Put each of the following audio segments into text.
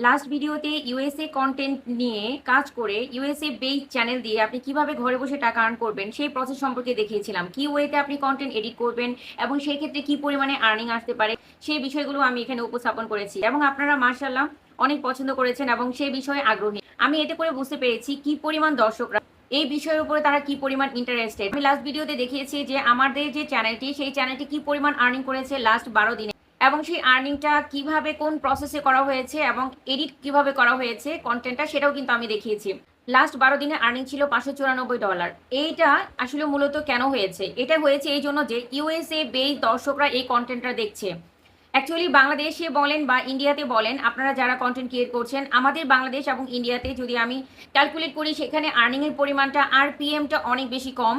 Last ভিডিওতে USA content নিয়ে কাজ করে ইউএসএ বেস চ্যানেল দিয়ে আপনি কিভাবে ঘরে বসে টাকা আর্ন করবেন সেই প্রসেস সম্পর্কে দেখিয়েছিলাম। কি ওয়েতে আপনি কন্টেন্ট এডিট করবেন এবং সেই ক্ষেত্রে কি পরিমাণে আর্নিং আসতে পারে সেই বিষয়গুলো আমি এখানে উপস্থাপন করেছি এবং আপনারা মার্শাল্লাহ অনেক পছন্দ করেছেন এবং সেই বিষয়ে আগ্রহী। আমি এতে করে বুঝতে পেরেছি কি পরিমাণ দর্শকরা এই বিষয়ের উপরে তারা কি পরিমাণ ইন্টারেস্টেড। আমি লাস্ট ভিডিওতে দেখিয়েছি যে আমাদের যে চ্যানেলটি সেই চ্যানেলটি কি পরিমাণ আর্নিং করেছে লাস্ট 12 দিনে এবং সেই আর্নিংটা কিভাবে কোন প্রসেসে করা হয়েছে এবং এডিট কিভাবে করা হয়েছে কন্টেন্টটা সেটাও কিন্তু আমি দেখিয়েছি। লাস্ট 12 দিনে আর্নিং ছিল $594। এইটা আসলে মূলত কেন হয়েছে? এটা হয়েছে এই জন্য যে ইউএসএ বেস দর্শকরা এই কন্টেন্টটা দেখছে। অ্যাকচুয়ালি বাংলাদেশে বলেন বা ইন্ডিয়াতে বলেন, আপনারা যারা কন্টেন্ট ক্রিয়েট করছেন, আমাদের বাংলাদেশ এবং ইন্ডিয়াতে যদি আমি ক্যালকুলেট করি সেখানে আর্নিংয়ের পরিমাণটা আরপিএমটা অনেক বেশি কম।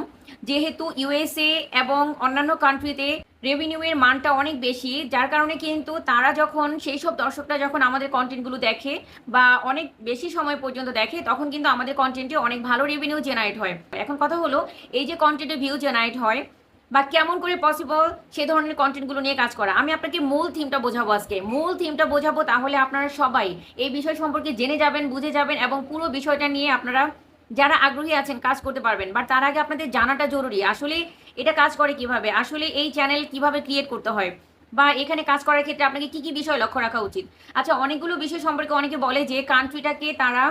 যেহেতু ইউএসএ এবং অন্যান্য কান্ট্রিতে রেভিনিউয়ের মানটা অনেক বেশি, যার কারণে কিন্তু তারা যখন সেই সব দর্শকরা যখন আমাদের কন্টেন্টগুলো দেখে বা অনেক বেশি সময় পর্যন্ত দেখে তখন কিন্তু আমাদের কন্টেন্টে অনেক ভালো রেভিনিউ জেনারেট হয়। এখন কথা হলো এই যে কন্টেন্টে ভিউ জেনারেট হয় বা কেমন করে পসিবল সে ধরনের কন্টেন্টগুলো নিয়ে কাজ করা, আমি আপনাকে মূল থিমটা বোঝাবো। আজকে মূল থিমটা বোঝাবো, তাহলে আপনারা সবাই এই বিষয় সম্পর্কে জেনে যাবেন, বুঝে যাবেন এবং পুরো বিষয়টা নিয়ে আপনারা যারা আগ্রহী আছেন কাজ করতে পারবেন। বাট তার আগে আপনাদের জানাটা জরুরি আসলে এটা কাজ করে কিভাবে, আসলে এই চ্যানেল কিভাবে ক্রিয়েট করতে হয় বা এখানে কাজ করার ক্ষেত্রে আপনাকে কি কি বিষয় লক্ষ্য রাখা উচিত। আচ্ছা, অনেকগুলো বিষয় সম্পর্কে অনেকে বলে যে কান্ট্রিটাকে তারা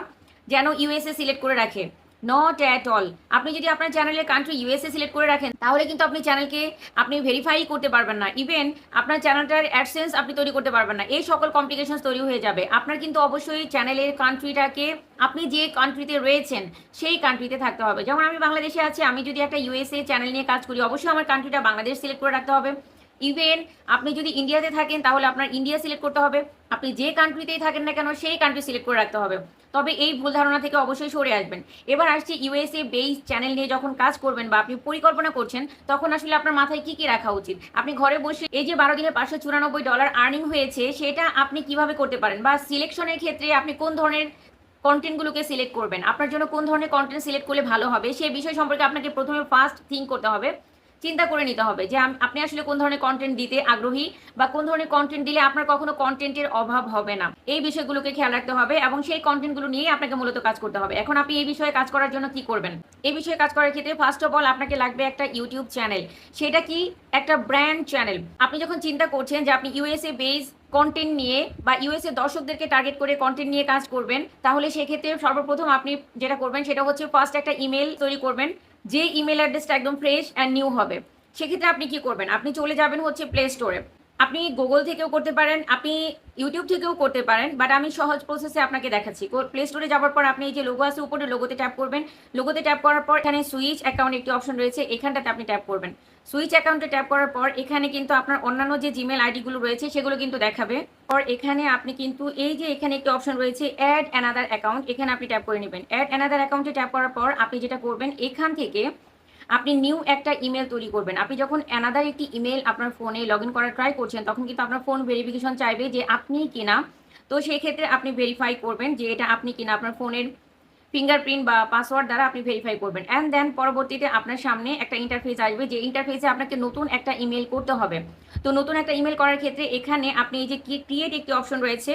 যেন ইউএসএ সিলেক্ট করে রাখে। Not at all. আপনি যদি আপনার চ্যানেলের কান্ট্রি ইউএসএ সিলেক্ট করে রাখেন তাহলে কিন্তু আপনি চ্যানেলকে আপনি ভেরিফাই করতে পারবেন না। ইভেন আপনার চ্যানেলটার অ্যাডসেন্স আপনি তৈরি করতে পারবেন না। এই সকল কমপ্লিকেশনস তৈরি হয়ে যাবে। আপনার কিন্তু অবশ্যই চ্যানেলের কান্ট্রিটাকে আপনি যে কান্ট্রিতে রয়েছেন সেই কান্ট্রিতে থাকতে হবে। যেমন আমি বাংলাদেশে আছি, আমি যদি একটা ইউএসএ চ্যানেল নিয়ে কাজ করি অবশ্যই আমার কান্ট্রিটা বাংলাদেশ সিলেক্ট করে রাখতে হবে। ইভেন আপনি যদি ইন্ডিয়াতে থাকেন তাহলে আপনার ইন্ডিয়া সিলেক্ট করতে হবে। আপনি যে কান্ট্রিতেই থাকেন না কেন সেই কান্ট্রি সিলেক্ট করে রাখতে হবে। তবে এই ভুল ধারণা থেকে অবশ্যই সরে আসবেন। এবার আসছে ইউএসএ বেস চ্যানেল নিয়ে যখন কাজ করবেন বা আপনি পরিকল্পনা করছেন তখন আসলে আপনার মাথায় কি কি রাখা উচিত। আপনি ঘরে বসে এই যে 12 দিনে $594 আর্নিং হয়েছে সেটা আপনি কিভাবে করতে পারেন বা সিলেকশনের ক্ষেত্রে আপনি কোন ধরনের কন্টেন্টগুলোকে সিলেক্ট করবেন, আপনার জন্য কোন ধরনের কন্টেন্ট সিলেক্ট করলে ভালো হবে সেই বিষয় সম্পর্কে আপনাকে প্রথমে ফার্স্ট থিঙ্ক করতে হবে, চিন্তা করে নিতে হবে যে আপনি আসলে কোন ধরনের কন্টেন্ট দিতে আগ্রহী বা কোন ধরনের কন্টেন্ট দিলে আপনার কখনো কন্টেন্টের অভাব হবে না। এই বিষয়গুলোকে খেয়াল রাখতে হবে এবং সেই কন্টেন্টগুলো নিয়েই আপনাকে মূলত কাজ করতে হবে। এখন আপনি এই বিষয়ে কাজ করার জন্য কি করবেন? এই বিষয়ে কাজ করার ক্ষেত্রে ফার্স্ট অফ অল আপনাকে লাগবে একটা ইউটিউব চ্যানেল। সেটা কি? একটা ব্র্যান্ড চ্যানেল। আপনি যখন চিন্তা করছেন যে আপনি ইউএসএ বেস কন্টেন্ট নিয়ে বা ইউএসএ দর্শকদেরকে টার্গেট করে কন্টেন্ট নিয়ে কাজ করবেন, তাহলে সেক্ষেত্রে সর্বপ্রথম আপনি যেটা করবেন সেটা হচ্ছে ফার্স্ট একটা ইমেল তৈরি করবেন, যে ইমেল অ্যাড্রেসটা একদম ফ্রেশ অ্যান্ড নিউ হবে। সেক্ষেত্রে আপনি কি করবেন? আপনি চলে যাবেন হচ্ছে প্লে স্টোরে। আপনি গুগল থেকেও করতে পারেন, আপনি ইউটিউব থেকেও করতে পারেন, বাট আমি সহজ প্রসেসে আপনাকে দেখাচ্ছি। প্লে স্টোরে যাওয়ার পর আপনি এই যে লোগো আছে উপরে লোগোতে ট্যাপ করবেন। লোগোতে ট্যাপ করার পর এখানে সুইচ অ্যাকাউন্ট একটি অপশন রয়েছে, এখানটাতে আপনি ট্যাপ করবেন। সুইচ অ্যাকাউন্টে ট্যাপ করার পর এখানে কিন্তু আপনার অন্যান্য যে জিমেল আইডিগুলো রয়েছে সেগুলো কিন্তু দেখাবে। পর এখানে আপনি কিন্তু এই যে এখানে একটি অপশন রয়েছে অ্যাড অ্যানাদার অ্যাকাউন্ট, এখানে আপনি ট্যাপ করে নেবেন। অ্যাড অ্যানাদার অ্যাকাউন্টে ট্যাপ করার পর আপনি যেটা করবেন এখান থেকে আপনি নিউ একটা ইমেল তৈরি করবেন। আপনি যখন অ্যানাদার একটি ইমেল আপনার ফোনে লগ ইন করার ট্রাই করছেন তখন কিন্তু আপনার ফোন ভেরিফিকেশন চাইবে যে আপনি কিনা। তো সেই ক্ষেত্রে আপনি ভেরিফাই করবেন যে এটা আপনি কিনা, আপনার ফোনের ফিঙ্গারপ্রিন্ট বা পাসওয়ার্ড দ্বারা আপনি ভেরিফাই করবেন। অ্যান্ড দেন পরবর্তীতে আপনার সামনে একটা ইন্টারফেস আসবে, যে ইন্টারফেসে আপনাকে নতুন একটা ইমেল করতে হবে। তো নতুন একটা ইমেল করার ক্ষেত্রে এখানে আপনি এই যে ক্রিয়েট একটি অপশন রয়েছে,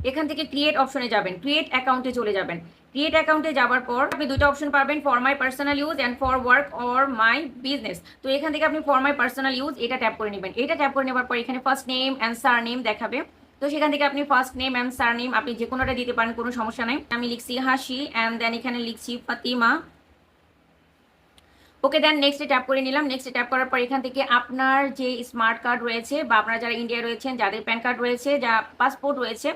এখান থেকে ক্রিয়েট অপশনে যাবেন, ক্রিয়েট অ্যাকাউন্টে চলে যাবেন। ক্রিয়েট অ্যাকাউন্টে যাওয়ার পর আপনি দুটো অপশন পাবেন, for my personal use and for work or my business. তো এখান থেকে আপনি ফর মাই পার্সোনাল ইউজ এটা ট্যাপ করে নেবেন। এটা ট্যাপ করে নেওয়ার পর এখানে first name and sir name দেখাবে। তো সেখান থেকে আপনি first name and sir name আপনি যে কোনোটা দিতে পারেন, কোনো সমস্যা নাই। আমি লিখছি হাসি অ্যান্ড দেন এখানে লিখছি ফাতিমা। ওকে, দেন নেক্সটে ট্যাপ করে নিলাম। নেক্সটে ট্যাপ করার পর এখান থেকে আপনার যে স্মার্ট কার্ড রয়েছে বা আপনারা যারা ইন্ডিয়া রয়েছেন যাদের প্যান কার্ড রয়েছে, যা পাসপোর্ট রয়েছে,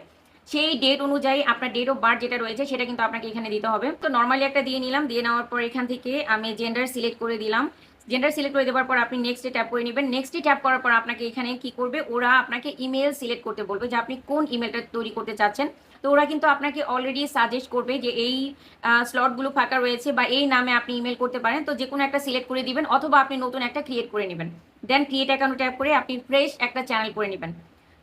সেই ডেট অনুযায়ী আপনার ডেট অফ বার্থ যেটা রয়েছে সেটা কিন্তু আপনাকে এখানে দিতে হবে। তো নর্মালি একটা দিয়ে নিলাম, দিয়ে নেওয়ার পর এখান থেকে আমি জেন্ডার সিলেক্ট করে দিলাম। জেন্ডার সিলেক্ট করে দেওয়ার পর আপনি নেক্সটে ট্যাপ করে নেবেন। নেক্সটে ট্যাপ করার পর আপনাকে এখানে কি করবে, ওরা আপনাকে ইমেল সিলেক্ট করতে বলবে যে আপনি কোন ইমেলটা তৈরি করতে চাচ্ছেন। তো ওরা কিন্তু আপনাকে অলরেডি সাজেস্ট করবে যে এই স্লটগুলো ফাঁকা রয়েছে বা এই নামে আপনি ইমেল করতে পারেন। তো যে কোনো একটা সিলেক্ট করে দিবেন অথবা আপনি নতুন একটা ক্রিয়েট করে নেবেন। দেন ক্রিয়েট অ্যাকাউন্ট ট্যাপ করে আপনি ফ্রেশ একটা চ্যানেল করে নেবেন।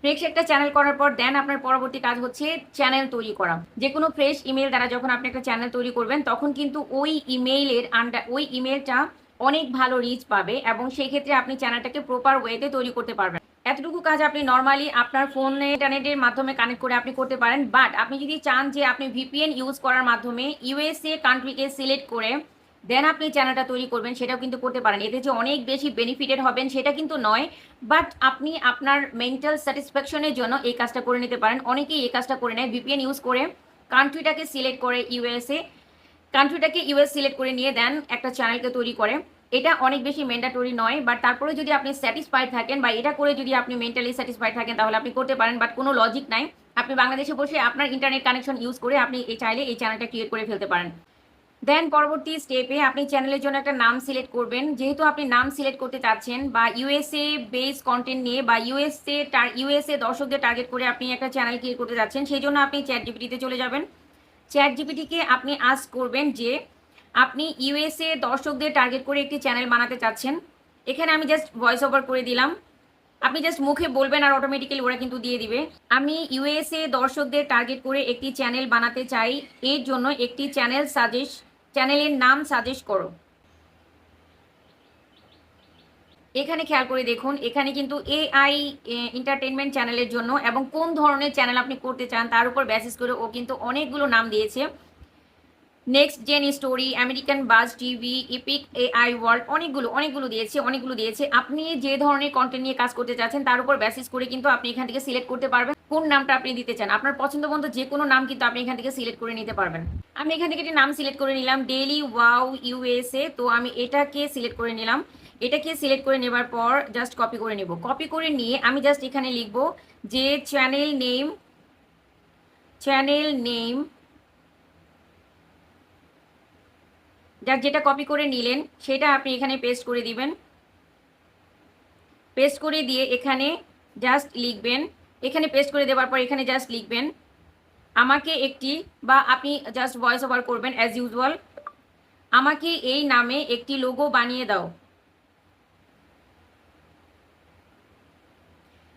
ফ্রেশ একটা চ্যানেল করার পর দেন আপনার পরবর্তী কাজ হচ্ছে চ্যানেল তৈরি করা। যে কোনো ফ্রেশ ইমেল দ্বারা যখন আপনি একটা চ্যানেল তৈরি করবেন তখন কিন্তু ওই ইমেইলের ওই ইমেলটা অনেক ভালো রিচ পাবে এবং সেই ক্ষেত্রে আপনি চ্যানেলটাকে প্রপার ওয়েতে তৈরি করতে পারবেন। এতটুকু কাজ আপনি নর্মালি আপনার ফোনে ইন্টারনেটের মাধ্যমে কানেক্ট করে আপনি করতে পারেন। বাট আপনি যদি চান যে আপনি ভিপিএন ইউজ করার মাধ্যমে ইউএসএ কান্ট্রিকে সিলেক্ট করে দেন আপনি চ্যানেলটা তৈরি করবেন, সেটাও কিন্তু করতে পারেন। এতে যে অনেক বেশি বেনিফিটেড হবেন সেটা কিন্তু নয়, বাট আপনি আপনার মেন্টাল স্যাটিসফ্যাকশনের জন্য এই কাজটা করে নিতে পারেন। অনেকেই এই কাজটা করে নেয়, ভিপিএন ইউজ করে কান্ট্রিটাকে সিলেক্ট করে ইউএসএ, কান্ট্রিটাকে ইউএস সিলেক্ট করে নিয়ে দেন একটা চ্যানেলকে তৈরি করে। এটা অনেক বেশি ম্যান্ডেটরি নয়, বাট তারপরে যদি আপনি স্যাটিসফাইড থাকেন বা এটা করে যদি আপনি মেন্টালি স্যাটিসফাইড থাকেন তাহলে আপনি করতে পারেন, বাট কোনো লজিক নাই। আপনি বাংলাদেশে বসে আপনার ইন্টারনেট কানেকশন ইউজ করে আপনি চাইলে এই চ্যানেলটা ক্রিয়েট করে ফেলতে পারেন। দেন পরবর্তী স্টেপে আপনি চ্যানেলের জন্য একটা নাম সিলেক্ট করবেন। যেহেতু আপনি নাম সিলেক্ট করতে চাচ্ছেন বা ইউএসএ বেস কন্টেন্ট নিয়ে বা ইউএসএ দর্শকদের টার্গেট করে আপনি একটা চ্যানেল ক্রিয়েট করতে চাচ্ছেন, সেই জন্য আপনি চ্যাট জিপিটিতে চলে যাবেন। চ্যাট জিপিটিকে আপনি আস্ক করবেন যে আপনি ইউএসএ দর্শকদের টার্গেট করে একটি চ্যানেল বানাতে চাচ্ছেন। এখানে আমি জাস্ট ভয়েস ওভার করে দিলাম, আপনি জাস্ট মুখে বলবেন আর অটোমেটিক্যালি ওরা কিন্তু দিয়ে দিবে। আমি ইউএসএ দর্শকদের টার্গেট করে একটি চ্যানেল বানাতে চাই, এর জন্য একটি চ্যানেলের নাম সাজেস্ট করো। এখানে খেয়াল করে দেখুন, এখানে কিন্তু এআই এন্টারটেনমেন্ট চ্যানেলের জন্য এবং কোন ধরনের চ্যানেল আপনি করতে চান তার উপর বেসিস করে ও কিন্তু অনেকগুলো নাম দিয়েছে। নেক্সট জেন স্টোরি, আমেরিকান বাজ টিভি, ইপিক এআই ওয়ার্ল্ড, অনেকগুলো দিয়েছে। আপনি যে ধরনের কন্টেন্ট নিয়ে কাজ করতে চাচ্ছেন তার উপর বেসিস করে কিন্তু আপনি এখান থেকে সিলেক্ট করতে পারবেন কোন নামটা আপনি দিতে চান। আপনার পছন্দ মতো যে কোনো নাম কিন্তু আপনি এখান থেকে সিলেক্ট করে নিতে পারবেন। আমি এখান থেকে একটি নাম সিলেক্ট করে নিলাম, ডেইলি ওয়াও ইউএসএ। তো আমি এটাকে সিলেক্ট করে নিলাম। এটাকে সিলেক্ট করে নেবার পর জাস্ট কপি করে নেব। কপি করে নিয়ে আমি জাস্ট এখানে লিখব যে চ্যানেল নেম যেটা কপি করে নিলেন সেটা আপনি এখানে পেস্ট করে দিবেন। পেস্ট করে দিয়ে এখানে জাস্ট লিখবেন, এখানে পেস্ট করে দেওয়ার পর এখানে জাস্ট লিখবেন আমাকে একটি, বা আপনি জাস্ট ভয়েস ওভার করবেন অ্যাজ ইউজুয়াল, আমাকে এই নামে একটি লোগো বানিয়ে দাও।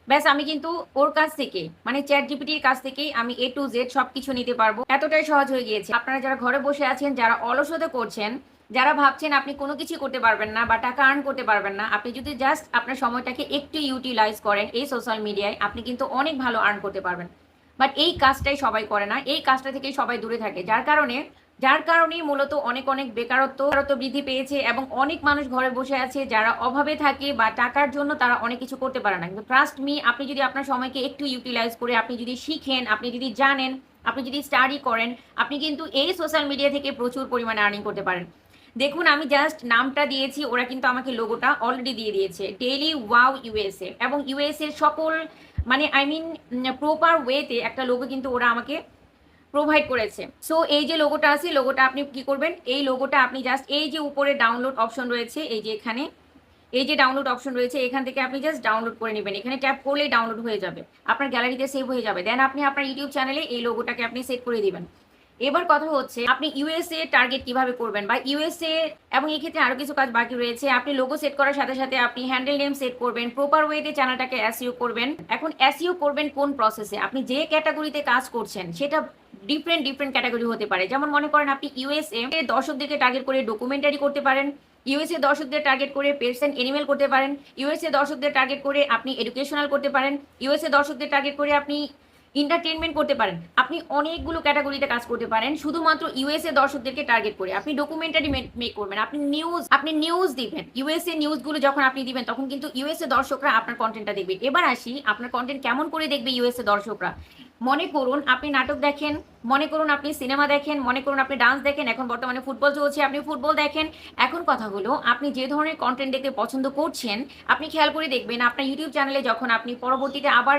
ব্যাস, আমি কিন্তু ওর কাছ থেকে মানে চ্যাট জিপিটির কাছ থেকেই আমি A to Z সবকিছু নিতে পারবো। এতটাই সহজ হয়ে গিয়েছে। আপনারা যারা ঘরে বসে আছেন, যারা অলসতা করছেন, যারা ভাবছেন আপনি কোনো কিছু করতে পারবেন না বা টাকা আর্ন করতে পারবেন না, আপনি যদি জাস্ট আপনার সময়টাকে একটু ইউটিলাইজ করেন এই সোশ্যাল মিডিয়ায়, আপনি কিন্তু অনেক ভালো আর্ন করতে পারবেন। বাট এই কাজটাই সবাই করে না, এই কাজটা থেকেই সবাই দূরে থাকে, যার কারণেই মূলত অনেক বেকারত্ব বৃদ্ধি পেয়েছে এবং অনেক মানুষ ঘরে বসে আছে যারা অভাবে থাকে বা টাকার জন্য তারা অনেক কিছু করতে পারে না। কিন্তু ট্রাস্ট মি, আপনি যদি আপনার সময়কে একটু ইউটিলাইজ করে আপনি যদি শিখেন, আপনি যদি জানেন, আপনি যদি স্টাডি করেন, আপনি কিন্তু এই সোশ্যাল মিডিয়া থেকে প্রচুর পরিমাণে আর্নিং করতে পারেন। দেখুন, আমি জাস্ট নামটা দিয়েছি, ওরা কিন্তু আমাকে লোগোটা অলরেডি দিয়ে দিয়েছে, ডেইলি ওয়াও ইউএসএ, এবং ইউএসএ সকল মানে প্রপার ওয়েতে একটা লোগো কিন্তু ওরা আমাকে প্রোভাইড করেছে। সো এই যে লোগোটা আছে, লোগোটা আপনি কি করবেন, এই লোগোটা আপনি জাস্ট এই যে উপরে ডাউনলোড অপশন রয়েছে, এই যে এখানে এই যে ডাউনলোড অপশন রয়েছে, এখান থেকে আপনি জাস্ট ডাউনলোড করে নেবেন। এখানে ট্যাপ করলেই ডাউনলোড হয়ে যাবে, আপনার গ্যালারিতে সেভ হয়ে যাবে। দেন আপনি আপনার ইউটিউব চ্যানেলে এই লোগোটাকে আপনি সেট করে দিবেন। এবার কথা হচ্ছে আপনি ইউএসএ টার্গেট কিভাবে করবেন বা ইউএসএ, এবং এই ক্ষেত্রে আরো কিছু কাজ বাকি রয়েছে। আপনি লোগো সেট করার সাথে সাথে আপনি হ্যান্ডেল নেম সেট করবেন, প্রপার ওয়েতে চ্যানেলটাকে এসইও করবেন। এখন এসইও করবেন কোন প্রসেসে, আপনি যে ক্যাটাগরিতে কাজ করছেন সেটা ডিফারেন্ট ক্যাটাগরি হতে পারে। যেমন মনে করেন আপনি ইউএসএ দর্শকদেরকে টার্গেট করে ডকুমেন্টারি করতে পারেন, ইউএসএ দর্শকদের টার্গেট করে পেটস এন্ড এনিমেল করতে পারেন, ইউএসএ দর্শকদের টার্গেট করে আপনি এডুকেশনাল করতে পারেন, ইউএসএ দর্শকদের টার্গেট করে আপনি এন্টারটেনমেন্ট করতে পারেন। আপনি অনেকগুলো ক্যাটাগরিতে কাজ করতে পারেন। শুধুমাত্র ইউএসএ দর্শকদেরকে টার্গেট করে আপনি ডকুমেন্টারি মেক করবেন, আপনি নিউজ দিবেন। ইউএসএ নিউজগুলো যখন আপনি দিবেন তখন কিন্তু ইউএসএ দর্শকরা আপনার কন্টেন্টটা দেখবে। এবার আসি আপনার কন্টেন্ট কেমন করে দেখবে ইউএসএ দর্শকরা। মনে করুন আপনি নাটক দেখেন, মনে করুন আপনি সিনেমা দেখেন, মনে করুন আপনি ডান্স দেখেন, এখন বর্তমানে ফুটবল চলছে, আপনি ফুটবল দেখেন। এখন কথা হলো আপনি যে ধরনের কন্টেন্ট দেখতে পছন্দ করছেন, আপনি খেয়াল করে দেখবেন আপনার ইউটিউব চ্যানেলে যখন আপনি পরবর্তীতে আবার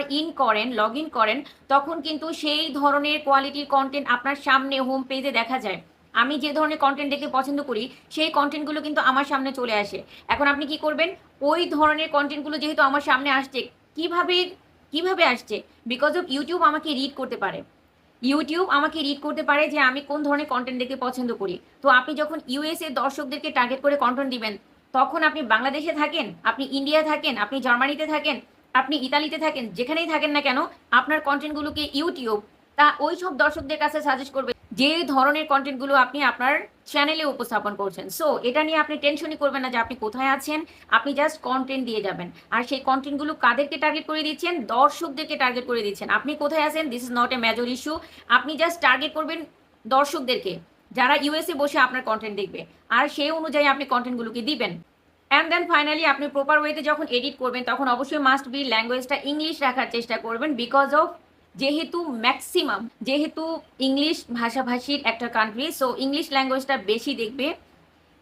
লগ ইন করেন, তখন কিন্তু সেই ধরনের কোয়ালিটির কন্টেন্ট আপনার সামনে হোম পেজে দেখা যায়। আমি যে ধরনের কন্টেন্ট দেখতে পছন্দ করি সেই কন্টেন্টগুলো কিন্তু আমার সামনে চলে আসে। এখন আপনি কি করবেন, ওই ধরনের কন্টেন্টগুলো যেহেতু আমার সামনে আসছে, কিভাবে আসছে, বিকজ অফ ইউটিউব আমাকে রিড করতে পারে। যে আমি কোন ধরনের কন্টেন্ট দেখতে পছন্দ করি। তো আপনি যখন ইউএসএ দর্শকদেরকে টার্গেট করে কন্টেন্ট দিবেন, তখন আপনি বাংলাদেশে থাকেন, আপনি ইন্ডিয়া থাকেন, আপনি জার্মানিতে থাকেন, আপনি ইতালিতে থাকেন, যেখানেই থাকেন না কেন, আপনার কন্টেন্টগুলোকে ইউটিউব ওই সব দর্শকদের কাছে সাজেস্ট করবে যে ধরনের কন্টেন্টগুলো আপনি আপনার চ্যানেলে উপস্থাপন করছেন। সো এটা নিয়ে আপনি টেনশনই করবেন না যে আপনি কোথায় আছেন। আপনি জাস্ট কন্টেন্ট দিয়ে যাবেন। আর সেই কন্টেন্টগুলো কাদেরকে টার্গেট করে দিচ্ছেন? দর্শকদেরকে টার্গেট করে দিচ্ছেন। আপনি কোথায় আছেন? This is not a major issue. আপনি জাস্ট টার্গেট করবেন দর্শকদেরকে, যারা ইউএসএ বসে আপনার কন্টেন্ট দেখবে। আর সেই অনুযায়ী আপনি কন্টেন্টগুলোকে দিবেন। অ্যান্ড দেন ফাইনালি আপনি প্রপার ওয়েতে যখন এডিট করবেন তখন অবশ্যই মাস্ট বি ল্যাঙ্গুয়েজটা ইংলিশ রাখার চেষ্টা করবেন, বিকজ অফ যেহেতু ইংলিশ ভাষাভাষীর একটা কান্ট্রি, সো ইংলিশ ল্যাঙ্গুয়েজটা বেশি দেখবে,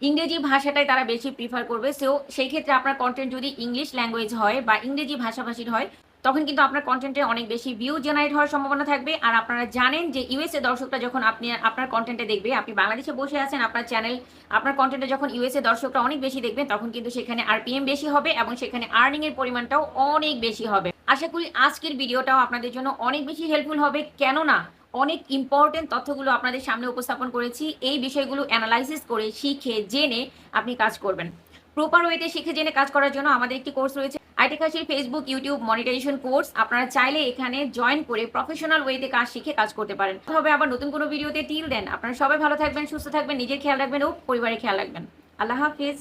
ইংরেজি ভাষাটাই তারা বেশি প্রিফার করবে। সো সেই ক্ষেত্রে আপনার কন্টেন্ট যদি ইংলিশ ল্যাঙ্গুয়েজ হয় বা ইংরেজি ভাষাভাষীর হয়, তখন কিন্তু আপনার কন্টেন্টে অনেক বেশি ভিউ জেনারেট হওয়ার সম্ভাবনা থাকবে। আর আপনারা জানেন যে ইউএসএ দর্শকরা যখন আপনি আপনার কন্টেন্টে দেখবে, আপনি বাংলাদেশে বসে আছেন, আপনার চ্যানেল আপনার কন্টেন্টে যখন ইউএসএ দর্শকরা অনেক বেশি দেখবেন, তখন কিন্তু সেখানে আরপিএম বেশি হবে এবং সেখানে আর্নিং এর পরিমাণটাও অনেক বেশি হবে। আশা করি আজকের ভিডিওটাও আপনাদের জন্য অনেক বেশি হেল্পফুল হবে, কেননা অনেক ইম্পর্টেন্ট তথ্যগুলো আপনাদের সামনে উপস্থাপন করেছি। এই বিষয়গুলো অ্যানালাইসিস করে শিখে জেনে আপনি কাজ করবেন। প্রপার ওয়েতে শিখে জেনে কাজ করার জন্য আমাদের একটি কোর্স রয়েছে, আইটি খাসির ফেসবুক ইউটিউব মনিটাইজেশন কোর্স। আপনারা চাইলে এখানে জয়েন করে প্রফেশনাল ওয়েতে কাজ শিখে কাজ করতে পারেন। হবে আবার নতুন কোনো ভিডিওতে। টিল দেন আপনারা সবাই ভালো থাকবেন, সুস্থ থাকবেন, নিজের খেয়াল রাখবেন ও পরিবারের খেয়াল রাখবেন। আল্লাহ হাফিজ।